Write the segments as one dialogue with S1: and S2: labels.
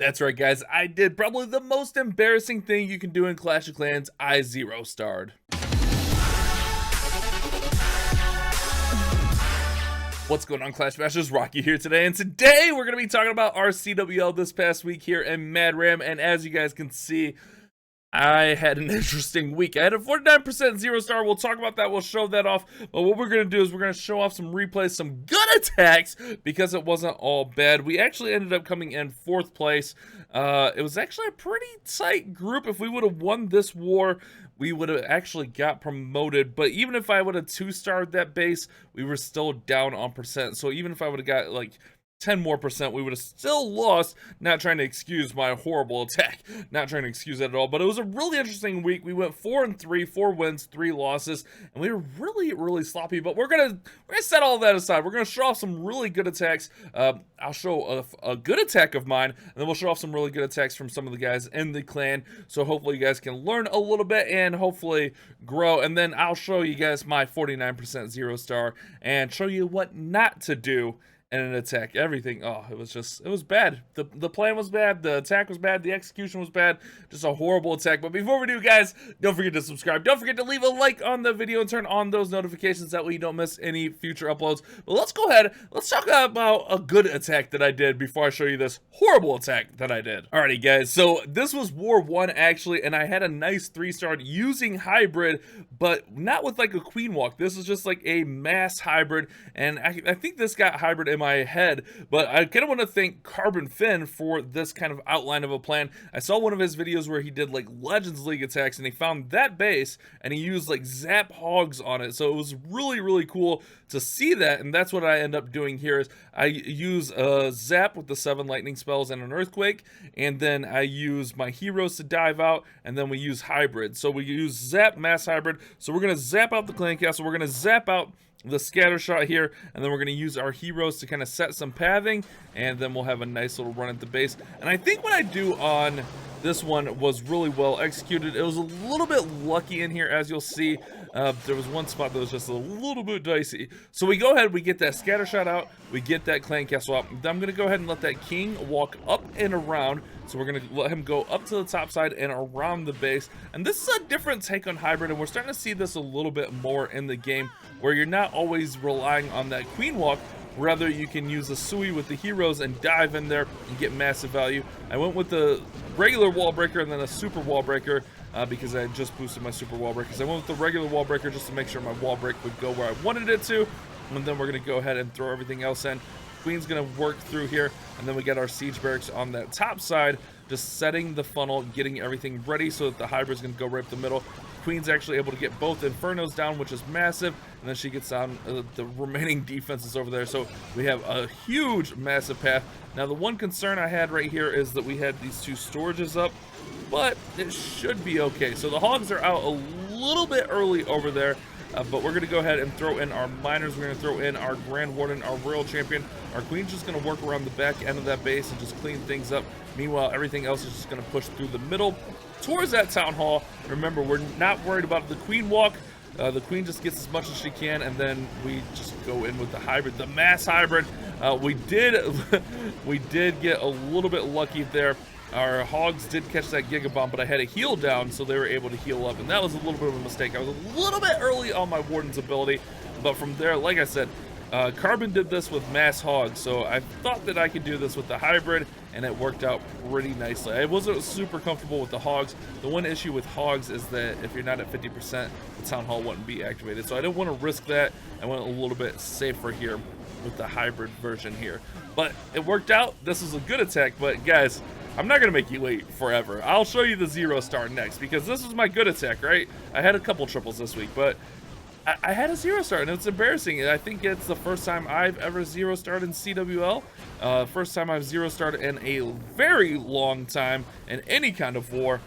S1: That's right, guys. I did probably the most embarrassing thing you can do in Clash of Clans. I zero starred. What's going on, Clash Bashers? Rocky here today, and today we're going to be talking about our CWL this past week here in Mad Ram. And as you guys can see, I had an interesting week. I had a 49% zero star. We'll talk about that. We'll show that off. But what we're going to do is we're going to show off some replays, some good attacks, because it wasn't all bad. We actually ended up coming in 4th place. It was actually a pretty tight group. If we would have won this war, we would have actually got promoted. But even if I would have 2-starred that base, we were still down on percent. So even if I would have got like 10% more, we would have still lost. Not trying to excuse my horrible attack, not trying to excuse it at all, but it was a really interesting week. We went 4-3, 4 wins, 3 losses, and we were really sloppy. But we're gonna set all that aside. We're gonna show off some really good attacks. I'll show a good attack of mine, and then we'll show off some really good attacks from some of the guys in the clan. So hopefully you guys can learn a little bit and hopefully grow. And then I'll show you guys my 49% zero star and show you what not to do and an attack. Everything, it was bad. The plan was bad, the attack was bad, the execution was bad. Just a horrible attack. But before we do, guys, don't forget to subscribe, don't forget to leave a like on the video and turn on those notifications, that way you don't miss any future uploads. But let's go ahead, let's talk about a good attack that I did before I show you this horrible attack that I did. Alrighty, guys, so this was War 1 actually, and I had a nice 3-star using hybrid, but not with like a queen walk. This is just like a mass hybrid, and I think this got hybrid in my head. But I kind of want to thank Carbon Finn for this kind of outline of a plan. I saw one of his videos where he did like Legends League attacks, and he found that base and he used like zap hogs on it. So it was really cool to see that, and that's what I end up doing here. Is I use a zap with the 7 lightning spells and an earthquake, and then I use my heroes to dive out, and then we use hybrid. So we use zap, mass hybrid. So we're gonna zap out the clan castle, we're gonna zap out the scatter shot here, and then we're going to use our heroes to kind of set some pathing, and then we'll have a nice little run at the base. And I think what I do on this one was really well executed. It was a little bit lucky in here, as you'll see. There was one spot that was just a little bit dicey. So we go ahead, we get that scatter shot out, we get that clan castle out. Then I'm going to go ahead and let that king walk up and around. So we're going to let him go up to the top side and around the base. And this is a different take on hybrid, and we're starting to see this a little bit more in the game, where you're not always relying on that queen walk. Rather, you can use a Sui with the heroes and dive in there and get massive value. I went with the regular wall breaker and then a super wall breaker because I had just boosted my super wall breakers. I went with the regular wall breaker just to make sure my wall break would go where I wanted it to. And then we're going to go ahead and throw everything else in. Queen's going to work through here, and then we get our siege barracks on that top side, just setting the funnel, getting everything ready so that the hybrid's going to go right up the middle. Queen's actually able to get both infernos down, which is massive, and then she gets down the remaining defenses over there. So we have a huge, massive path. Now, the one concern I had right here is that we had these 2 storages up, but it should be okay. So the hogs are out a little bit early over there. But we're going to go ahead and throw in our miners. We're going to throw in our Grand Warden, our Royal Champion. Our Queen's just going to work around the back end of that base and just clean things up. Meanwhile, everything else is just going to push through the middle towards that Town Hall. Remember, we're not worried about the Queen walk. The Queen just gets as much as she can, and then we just go in with the hybrid, the mass hybrid. We did get a little bit lucky there. Our hogs did catch that Giga Bomb, but I had a heal down, so they were able to heal up, and that was a little bit of a mistake. I was a little bit early on my Warden's ability, but from there, like I said, Carbon did this with mass hogs, so I thought that I could do this with the hybrid, and it worked out pretty nicely. I wasn't super comfortable with the hogs. The one issue with hogs is that if you're not at 50%, the Town Hall wouldn't be activated, so I didn't want to risk that. I went a little bit safer here with the hybrid version here, but it worked out. This was a good attack, but guys, I'm not going to make you wait forever. I'll show you the 0-star next, because this was my good attack, right? I had a couple triples this week, but I had a 0-star, and it's embarrassing. I think it's the first time I've ever 0-starred in CWL. First time I've 0-starred in a very long time in any kind of war.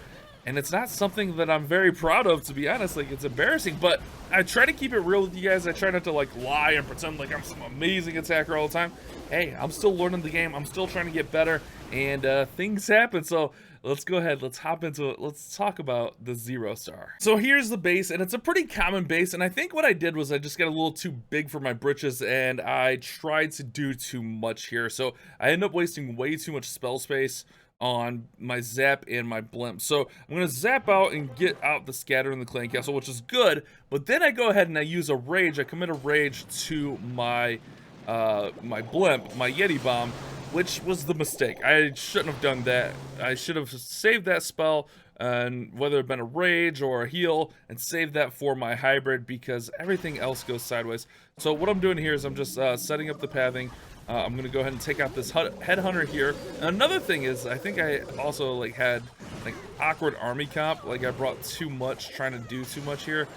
S1: And it's not something that I'm very proud of, to be honest. Like, it's embarrassing, but I try to keep it real with you guys. I try not to like lie and pretend like I'm some amazing attacker all the time. Hey, I'm still learning the game. I'm still trying to get better, and things happen. So let's go ahead, let's hop into it. Let's talk about the 0-star. So here's the base, and it's a pretty common base, and I think what I did was I just got a little too big for my britches, and I tried to do too much here. So I ended up wasting way too much spell space on my zap and my blimp. So I'm gonna zap out and get out the scatter in the clan castle, which is good, but then I go ahead and I use a rage. I commit a rage to my my blimp, my Yeti bomb, which was the mistake. I shouldn't have done that. I should have saved that spell, and whether it been a rage or a heal, and save that for my hybrid, because everything else goes sideways. So what I'm doing here is I'm just setting up the pathing. I'm gonna go ahead and take out this headhunter here. And another thing is, I think I also like had like awkward army comp. Like I brought too much, trying to do too much here.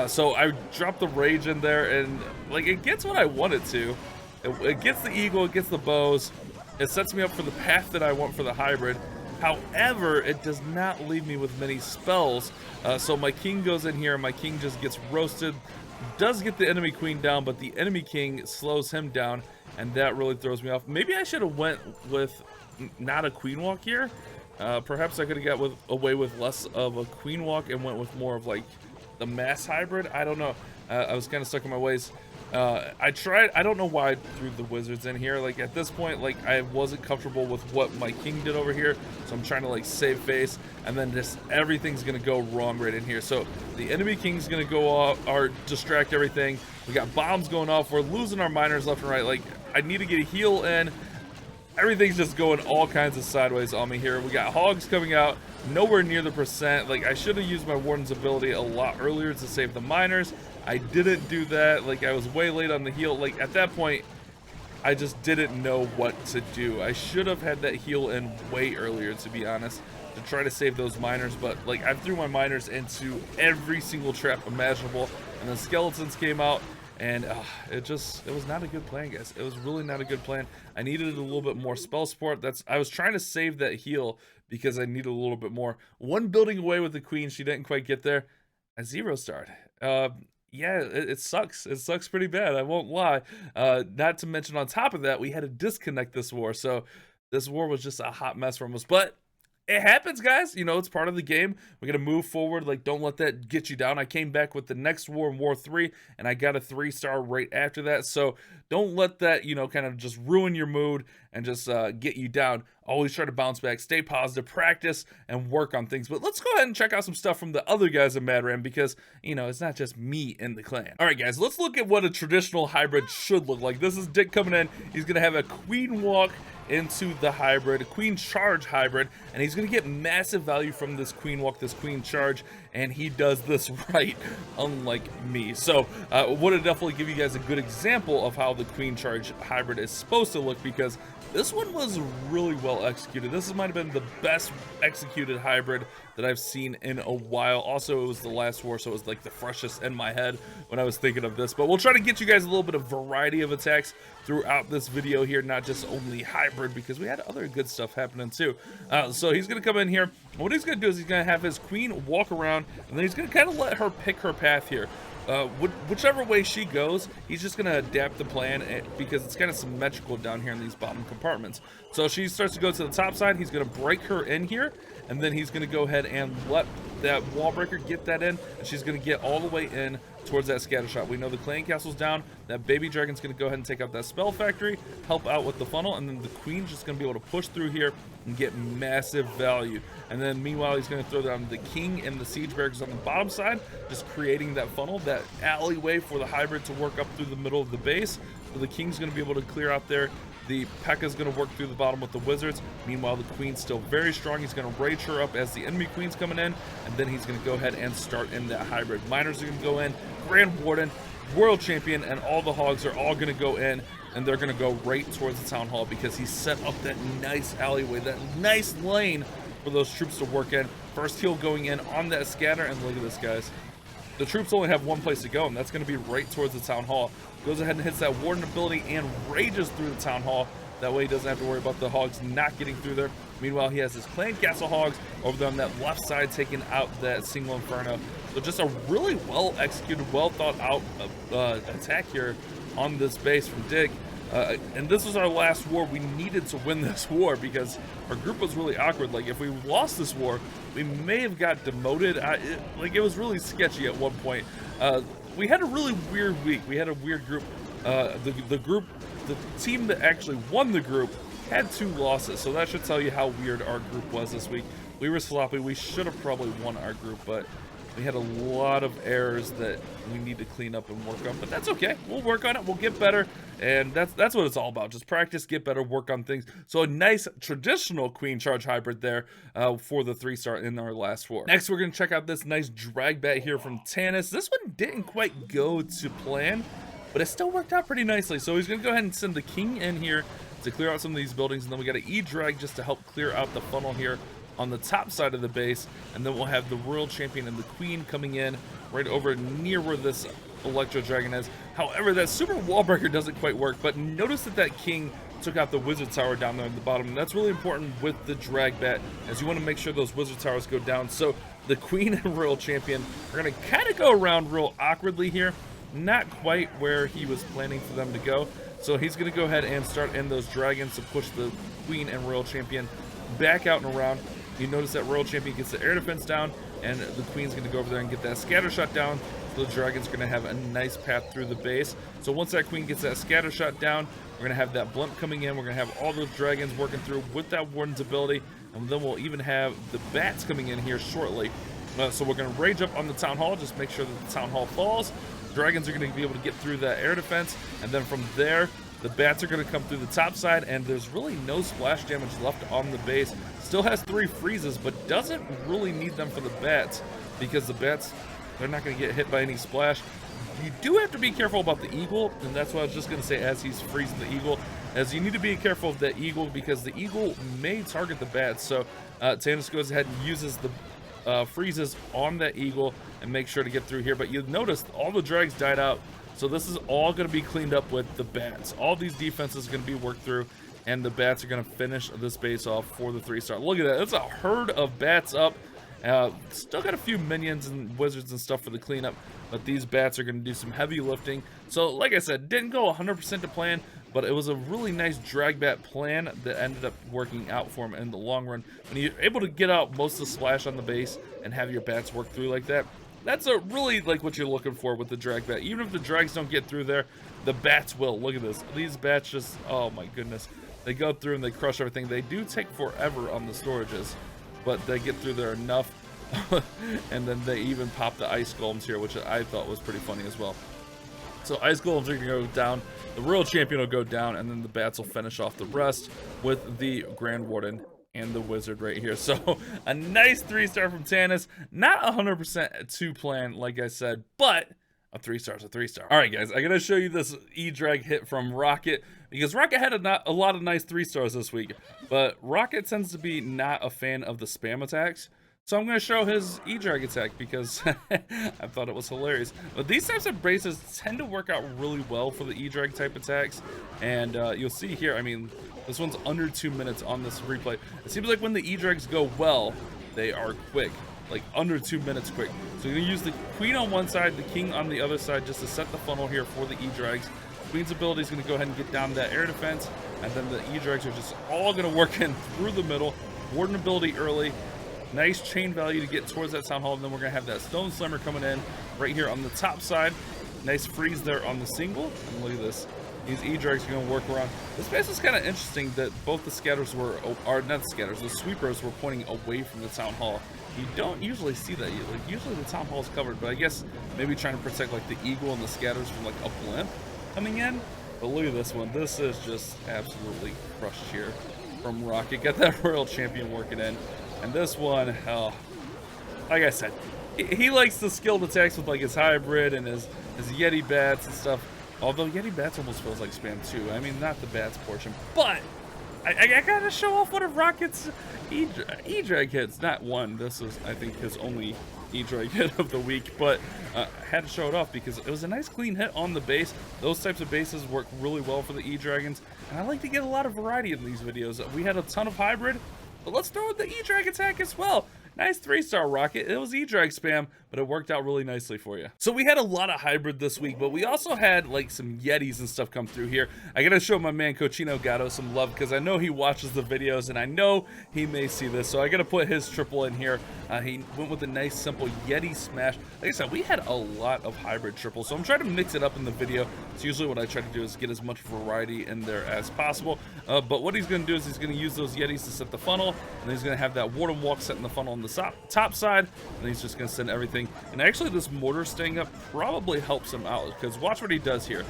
S1: So I dropped the rage in there, and like it gets what I want it to. It gets the eagle, it gets the bows. It sets me up for the path that I want for the hybrid. However, it does not leave me with many spells. So my king goes in here, and my king just gets roasted. Does get the enemy queen down, but the enemy king slows him down, and that really throws me off. Maybe I should have went with not a queen walk here. Perhaps I could have got away with less of a queen walk and went with more of like the mass hybrid. I don't know. I was kind of stuck in my ways. I tried. I don't know why I threw the wizards in here. Like at this point, like I wasn't comfortable with what my king did over here, so I'm trying to like save face, and then just everything's gonna go wrong right in here. So the enemy king's gonna go off or distract everything. We got bombs going off. We're losing our miners left and right. Like I need to get a heal in. Everything's just going all kinds of sideways on me here. We got hogs coming out, nowhere near the percent. Like I should have used my warden's ability a lot earlier to save the miners. I didn't do that. Like I was way late on the heal. Like at that point, I just didn't know what to do. I should have had that heal in way earlier, to be honest, to try to save those miners. But like I threw my miners into every single trap imaginable, and the skeletons came out. And it was not a good plan, guys. It was really not a good plan. I needed a little bit more spell support. I was trying to save that heal because I needed a little bit more. One building away with the queen, she didn't quite get there. I 0-starred. Yeah, it sucks. It sucks pretty bad, I won't lie. Not to mention on top of that, we had to disconnect this war. So this war was just a hot mess for us. But it happens, guys. You know, it's part of the game. We got to move forward. Like, don't let that get you down. I came back with the next war in War 3, and I got a 3-star right after that. So don't let that, you know, kind of just ruin your mood and just get you down. Always try to bounce back, stay positive, practice, and work on things. But let's go ahead and check out some stuff from the other guys in Mad Ram, because, you know, it's not just me in the clan. All right, guys, let's look at what a traditional hybrid should look like. This is Dick coming in. He's going to have a queen walk into the hybrid, a queen charge hybrid, and he's going to get massive value from this queen walk, this queen charge, and he does this right, unlike me. So would definitely give you guys a good example of how the queen charge hybrid is supposed to look, because this one was really well executed. This might have been the best executed hybrid that I've seen in a while. Also, it was the last war, so it was like the freshest in my head when I was thinking of this. But we'll try to get you guys a little bit of variety of attacks throughout this video here, not just only hybrid, because we had other good stuff happening too. So he's going to come in here. What he's going to do is he's going to have his queen walk around, and then he's going to kind of let her pick her path here. Whichever way she goes, he's just going to adapt the plan, because it's kind of symmetrical down here in these bottom compartments. So she starts to go to the top side. He's going to break her in here, and then he's going to go ahead and let that wall breaker get that in, and she's going to get all the way in towards that scatter shot. We know the clan castle's down. That baby dragon's going to go ahead and take out that spell factory, help out with the funnel, and then the queen's just going to be able to push through here and get massive value. And then meanwhile, he's going to throw down the king and the siege barracks on the bottom side, just creating that funnel, that alleyway for the hybrid to work up through the middle of the base. So the king's going to be able to clear out there. The P.E.K.K.A is going to work through the bottom with the wizards. Meanwhile, the queen's still very strong. He's going to rage her up as the enemy queen's coming in, and then he's going to go ahead and start in that hybrid. Miners are going to go in, Grand Warden, World Champion, and all the hogs are all going to go in, and they're going to go right towards the town hall, because he set up that nice alleyway, that nice lane for those troops to work in. First heal going in on that scatter, and look at this, guys. The troops only have one place to go, and that's going to be right towards the town hall. Goes ahead and hits that warden ability and rages through the town hall. That way he doesn't have to worry about the hogs not getting through there. Meanwhile, he has his clan castle hogs over there on that left side, taking out that single inferno. So just a really well executed, well thought out attack here on this base from Dig. And this was our last war. We needed to win this war because our group was really awkward. Like, if we lost this war, we may have got demoted. It was really sketchy at one point. We had a really weird week. We had a weird group. The team that actually won the group had 2 losses, so that should tell you how weird our group was this week. We were sloppy. We should have probably won our group, but we had a lot of errors that we need to clean up and work on, but that's okay. We'll work on it. We'll get better, and that's what it's all about. Just practice, get better, work on things. So a nice traditional queen charge hybrid there for the 3-star in our last 4. Next, we're going to check out this nice drag bat here from Tannis. This one didn't quite go to plan, but it still worked out pretty nicely. So he's going to go ahead and send the king in here to clear out some of these buildings, and then we got an E-drag just to help clear out the funnel here on the top side of the base, and then we'll have the royal champion and the queen coming in right over near where this electro dragon is. However, that super wall breaker doesn't quite work, but notice that that king took out the wizard tower down there at the bottom, and that's really important with the drag bat, as you want to make sure those wizard towers go down. So the queen and royal champion are going to kind of go around real awkwardly here, not quite where he was planning for them to go. So he's going to go ahead and start in those dragons to push the queen and royal champion back out and around. You notice that royal champion gets the air defense down, and the queen's going to go over there and get that scatter shot down. So the dragon's going to have a nice path through the base. So once that queen gets that scatter shot down, we're going to have that blimp coming in. We're going to have all those dragons working through with that warden's ability, and then we'll even have the bats coming in here shortly. So we're going to rage up on the town hall, just make sure that the town hall falls. Dragons are going to be able to get through that air defense, and then from there, the bats are going to come through the top side, and there's really no splash damage left on the base. Still has 3 freezes, but doesn't really need them for the bats, because the bats, they're not going to get hit by any splash. You do have to be careful about the eagle, and that's what I was just going to say as he's freezing the eagle, as you need to be careful of that eagle, because the eagle may target the bats. So Tannis goes ahead and uses the freezes on that eagle and make sure to get through here. But you'll notice all the drags died out. So this is all going to be cleaned up with the bats. All these defenses are going to be worked through, and the bats are going to finish this base off for the 3-star. Look at that. That's a herd of bats up. Still got a few minions and wizards and stuff for the cleanup, but these bats are going to do some heavy lifting. So like I said, didn't go 100% to plan, but it was a really nice drag bat plan that ended up working out for him in the long run. When you're able to get out most of the splash on the base and have your bats work through like that, that's really like what you're looking for with the drag bat. Even if the drags don't get through there, the bats will. Look at this. These bats just, oh my goodness. They go through and they crush everything. They do take forever on the storages, but they get through there enough. And then they even pop the ice golems here, which I thought was pretty funny as well. So ice golems are going to go down. The royal champion will go down, and then the bats will finish off the rest with the grand warden and the wizard right here. So a nice 3-star from Tannis. Not 100% to plan, like I said, but a 3-star is a 3-star. All right, guys, I gotta show you this E-drag hit from Rocket, because Rocket had a lot of nice 3-stars this week, but Rocket tends to be not a fan of the spam attacks. So I'm going to show his E-drag attack because I thought it was hilarious. But these types of bases tend to work out really well for the E-drag type attacks. And you'll see here, I mean, this one's under 2 minutes on this replay. It seems like when the E-drags go well, they are quick. Like under 2 minutes quick. So you're going to use the queen on one side, the king on the other side, just to set the funnel here for the E-drags. Queen's ability is going to go ahead and get down that air defense. And then the E-drags are just all going to work in through the middle. Warden ability early. Nice chain value to get towards that town hall, and then we're gonna have that stone slammer coming in right here on the top side. Nice freeze there on the single, and look at this. These E-drags are gonna work around. This base is kind of interesting that both the scatters not the scatters, the sweepers were pointing away from the town hall. You don't usually see that. Like usually the town hall is covered, but I guess maybe trying to protect like the eagle and the scatters from like a blimp coming in. But look at this one. This is just absolutely crushed here from Rocket. Got that royal champion working in. And this one, oh, like I said, he likes the skilled attacks with like his hybrid and his Yeti bats and stuff. Although Yeti bats almost feels like spam too. I mean, not the bats portion, but I gotta show off one of Rocket's E-drag hits. Not one. This is, I think, his only E-drag hit of the week, but I had to show it off because it was a nice clean hit on the base. Those types of bases work really well for the E-dragons, and I like to get a lot of variety in these videos. We had a ton of hybrid, but let's throw in the E-drag attack as well. Nice 3-star rocket. It was E-drag spam, but it worked out really nicely for you. So we had a lot of hybrid this week, but we also had like some Yetis and stuff come through here. I gotta show my man Cochino Gatto some love because I know he watches the videos and I know he may see this. So I gotta put his triple in here. He went with a nice simple Yeti smash. Like I said, we had a lot of hybrid triples, so I'm trying to mix it up in the video. It's usually what I try to do is get as much variety in there as possible. But what he's gonna do is he's gonna use those Yetis to set the funnel, and he's gonna have that warden walk set in the funnel on the top side, and he's just gonna send everything. And actually this mortar staying up probably helps him out, because watch what he does here.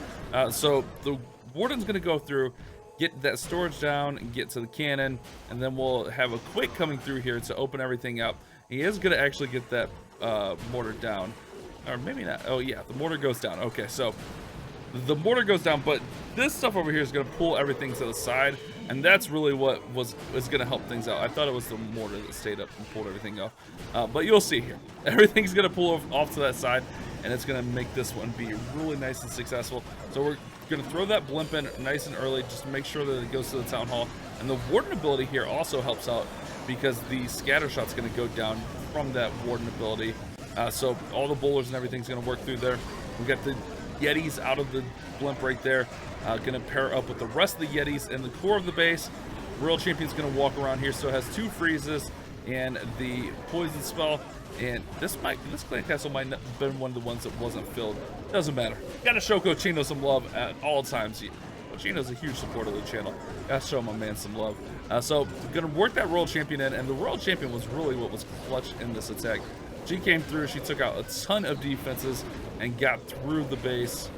S1: So the warden's gonna go through, get that storage down and get to the cannon, and then we'll have a quick coming through here to open everything up. He is gonna actually get that mortar down, or maybe not. Oh yeah, the mortar goes down. Okay, so the mortar goes down, but this stuff over here is going to pull everything to the side, and that's really what is going to help things out. I thought it was the mortar that stayed up and pulled everything off, but you'll see here. Everything's going to pull off to that side, and it's going to make this one be really nice and successful. So we're going to throw that blimp in nice and early just to make sure that it goes to the town hall. And the warden ability here also helps out because the scatter shot's going to go down from that warden ability. So all the bowlers and everything's going to work through there. We got the Yetis out of the blimp right there, gonna pair up with the rest of the Yetis in the core of the base. World Champion's gonna walk around here, so it has 2 freezes and the poison spell. And this clan castle might not have been one of the ones that wasn't filled. Doesn't matter. Gotta show Cochino some love at all times. Cochino's a huge supporter of the channel. Gotta show my man some love. So gonna work that World Champion in, and the World Champion was really what was clutch in this attack. She came through, she took out a ton of defenses and got through the base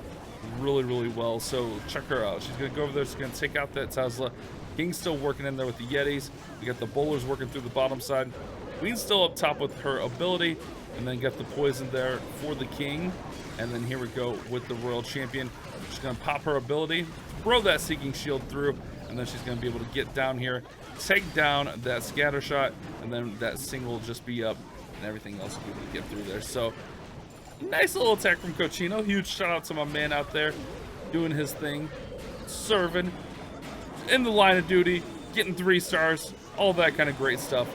S1: really, really well. So check her out. She's gonna go over there, she's gonna take out that Tesla. King's still working in there with the Yetis. We got the bowlers working through the bottom side. Queen's still up top with her ability, and then got the poison there for the King. And then here we go with the Royal Champion. She's gonna pop her ability, throw that Seeking Shield through, and then she's gonna be able to get down here, take down that scatter shot, and then that single will just be up, and everything else will be able to get through there. So nice little attack from Cochino. Huge shout out to my man out there doing his thing, serving in the line of duty, getting 3 stars, all that kind of great stuff.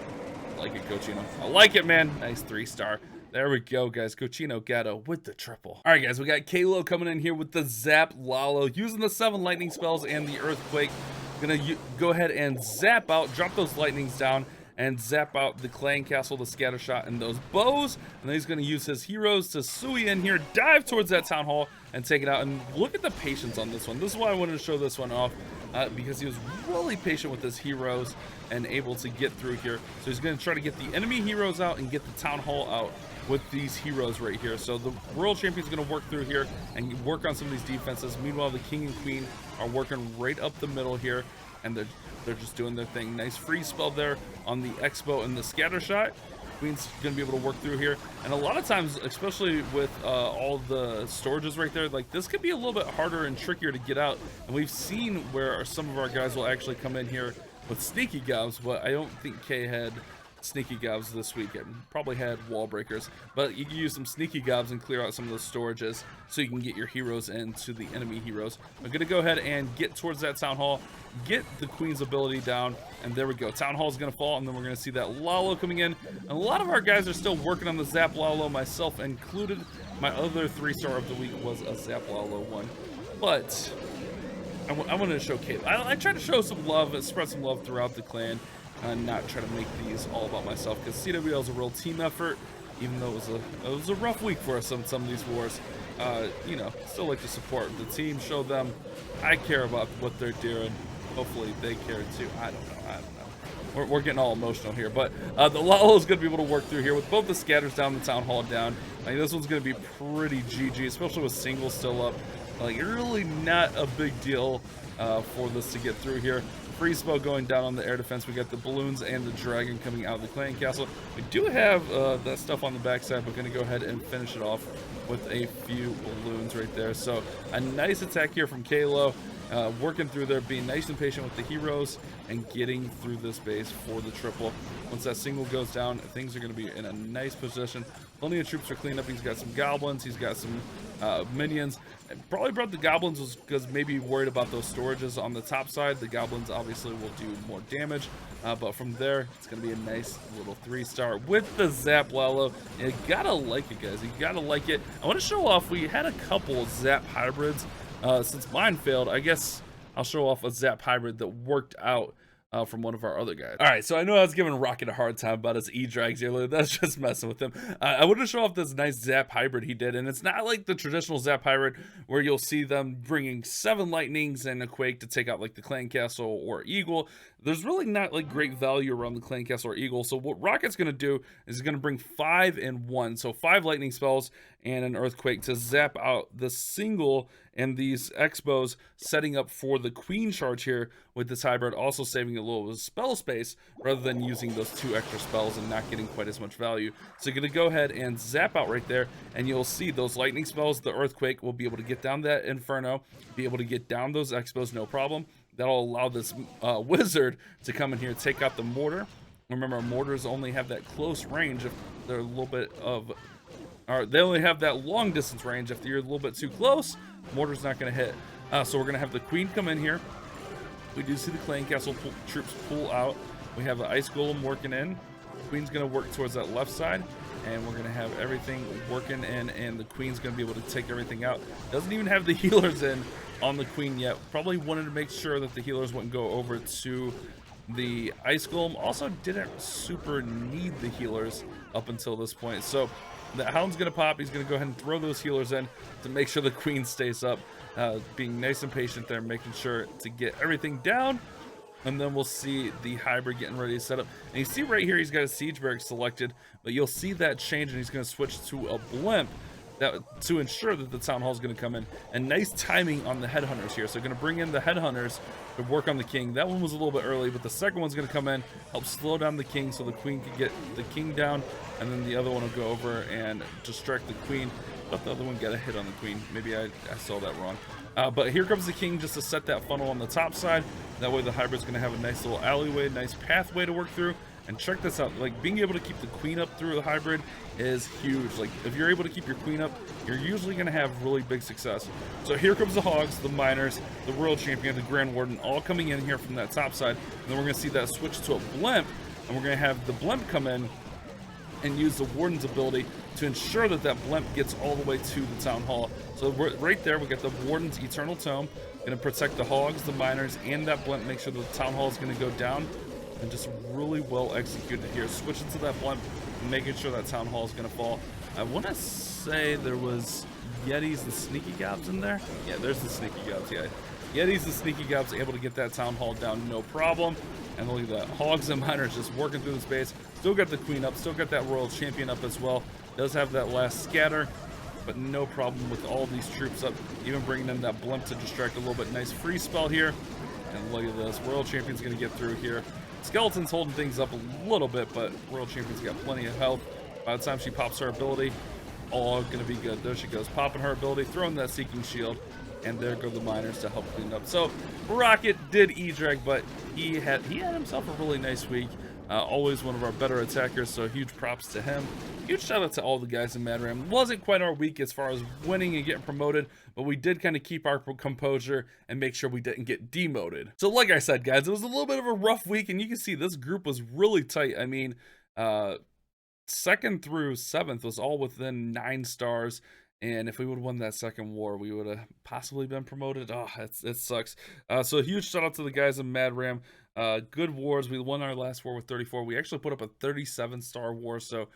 S1: I like it, Cochino. I like it, man. Nice 3-star. There we go, guys. Cochino Gatto with the triple. All right, guys, we got Kalo coming in here with the Zap Lalo, using the 7 lightning spells and the Earthquake. Gonna go ahead and zap out, drop those lightnings down, and zap out the clan castle, the scatter shot, and those bows. And then he's going to use his heroes to sui in here, dive towards that town hall, and take it out. And look at the patience on this one. This is why I wanted to show this one off, because he was really patient with his heroes and able to get through here. So he's going to try to get the enemy heroes out and get the town hall out with these heroes right here. So the World Champion's going to work through here and work on some of these defenses. Meanwhile, the King and Queen are working right up the middle here, and they're just doing their thing. Nice free spell there on the Expo and the scatter shot. Queen's gonna be able to work through here, and a lot of times, especially with all the storages right there, like this could be a little bit harder and trickier to get out. And we've seen where some of our guys will actually come in here with sneaky gobs, but I don't think K had sneaky gobs this weekend. Probably had wall breakers, but you can use some sneaky gobs and clear out some of those storages so you can get your heroes into the enemy heroes. I'm gonna go ahead and get towards that town hall, get the Queen's ability down, and there we go. Town hall is gonna fall, and then we're gonna see that Lalo coming in. And a lot of our guys are still working on the Zap Lalo, myself included. My other 3-star of the week was a Zap Lalo one, but I wanted to show Caleb. I try to show some love, spread some love throughout the clan, and not try to make these all about myself, because CWL is a real team effort. Even though it was a rough week for us on some of these wars, you know, still like to support the team, show them I care about what they're doing. Hopefully they care too. I don't know. We're getting all emotional here, but the Lalo is going to be able to work through here with both the scatters down and the town hall down. Like, this one's going to be pretty GG, especially with singles still up. Like, really not a big deal for this to get through here. Free spell going down on the air defense. We got the balloons and the dragon coming out of the clan castle. We do have that stuff on the backside. We're going to go ahead and finish it off with a few balloons right there. So a nice attack here from Kalo. working through there, being nice and patient with the heroes, and getting through this base for the triple. Once that single goes down, things are going to be in a nice position. Plenty of troops for cleanup. He's got some goblins, he's got some minions. Probably brought the goblins was because maybe worried about those storages on the top side. The goblins obviously will do more damage, but from there it's going to be a nice little 3-star with the Zap Lalo. You gotta like it, guys. You gotta like it. I want to show off, we had a couple Zap hybrids. Since mine failed, I guess I'll show off a Zap hybrid that worked out from one of our other guys. All right, so I know I was giving Rocket a hard time about his E-Drags earlier. That's just messing with him. I want to show off this nice Zap hybrid he did, and it's not like the traditional Zap hybrid where you'll see them bringing 7 lightnings and a quake to take out like the Clan Castle or Eagle. There's really not like great value around the Clan Castle or Eagle. So what Rocket's going to do is he's going to bring 5 in 1. So 5 lightning spells and an earthquake to zap out the single and these expos, setting up for the queen charge here with this hybrid, also saving a little spell space rather than using those 2 extra spells and not getting quite as much value. So you're going to go ahead and zap out right there, and you'll see those lightning spells. The earthquake will be able to get down that inferno, be able to get down those expos, no problem. That'll allow this wizard to come in here, take out the mortar. Remember, mortars only have that close range if they're a little bit of, or they only have that long distance range. If you're a little bit too close, mortar's not going to hit. So we're going to have the queen come in here. We do see the Clan Castle troops pull out. We have the ice golem working in. Queen's going to work towards that left side, and we're going to have everything working in, and the queen's going to be able to take everything out. Doesn't even have the healers in on the queen yet. Probably wanted to make sure that the healers wouldn't go over to the ice golem. Also didn't super need the healers up until this point. So the hound's going to pop. He's going to go ahead and throw those healers in to make sure the queen stays up. Being nice and patient there, making sure to get everything down. And then we'll see the hybrid getting ready to set up. And you see right here, he's got a siege barrack selected, but you'll see that change, and he's going to switch to a blimp to ensure that the town hall is going to come in. And nice timing on the headhunters here. So going to bring in the headhunters to work on the king. That one was a little bit early, but the second one's going to come in, help slow down the king so the queen can get the king down, and then the other one will go over and distract the queen. But the other one got a hit on the queen. Maybe I saw that wrong. But here comes the king just to set that funnel on the top side. That way the hybrid's going to have a nice little alleyway, nice pathway to work through. And check this out, like being able to keep the queen up through the hybrid is huge. Like if you're able to keep your queen up, you're usually going to have really big success. So here comes the hogs, the miners, the world champion, the grand warden, all coming in here from that top side. And then we're going to see that switch to a blimp, and we're going to have the blimp come in and use the warden's ability to ensure that that blimp gets all the way to the town hall. So right there, we got the warden's eternal tome, going to protect the hogs, the miners, and that blimp, make sure the town hall is going to go down. And just really well executed here. Switching to that blimp, making sure that town hall is going to fall. I want to say there was Yetis, the sneaky gobs in there. Yeah, there's the sneaky gobs. Yeah, Yetis, the sneaky gobs, able to get that town hall down, no problem. And look at that, hogs and miners just working through the space. Still got the queen up, still got that royal champion up as well. Does have that last scatter, but no problem with all these troops up. Even bringing in that blimp to distract a little bit. Nice free spell here. And look at this, royal champion's going to get through here. Skeleton's holding things up a little bit, but Royal Champion's got plenty of health. By the time she pops her ability, all going to be good. There she goes, popping her ability, throwing that Seeking Shield, and there go the miners to help clean up. So Rocket did E-Drag, but he had himself a really nice week. Always one of our better attackers, so huge props to him. Huge shout out to all the guys in Mad Ram. Wasn't quite our week as far as winning and getting promoted, but we did kind of keep our composure and make sure we didn't get demoted. So like I said, guys, it was a little bit of a rough week, and you can see this group was really tight. I mean, 2nd through 7th was all within 9 stars. And if we would have won that second war, we would have possibly been promoted. Oh, it sucks. So a huge shout out to the guys in Mad Ram. Good wars. We won our last war with 34. We actually put up a 37-star war. So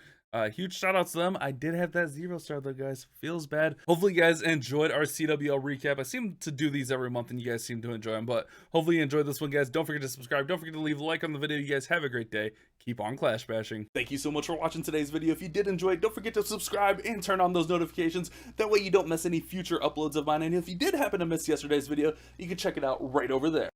S1: huge shout out to them. I did have that 0-star though, guys. Feels bad. Hopefully you guys enjoyed our CWL recap. I seem to do these every month and you guys seem to enjoy them, but hopefully you enjoyed this one, guys. Don't forget to subscribe. Don't forget to leave a like on the video. You guys have a great day. Keep on clash bashing. Thank you so much for watching today's video. If you did enjoy it, don't forget to subscribe and turn on those notifications. That way you don't miss any future uploads of mine. And if you did happen to miss yesterday's video, you can check it out right over there.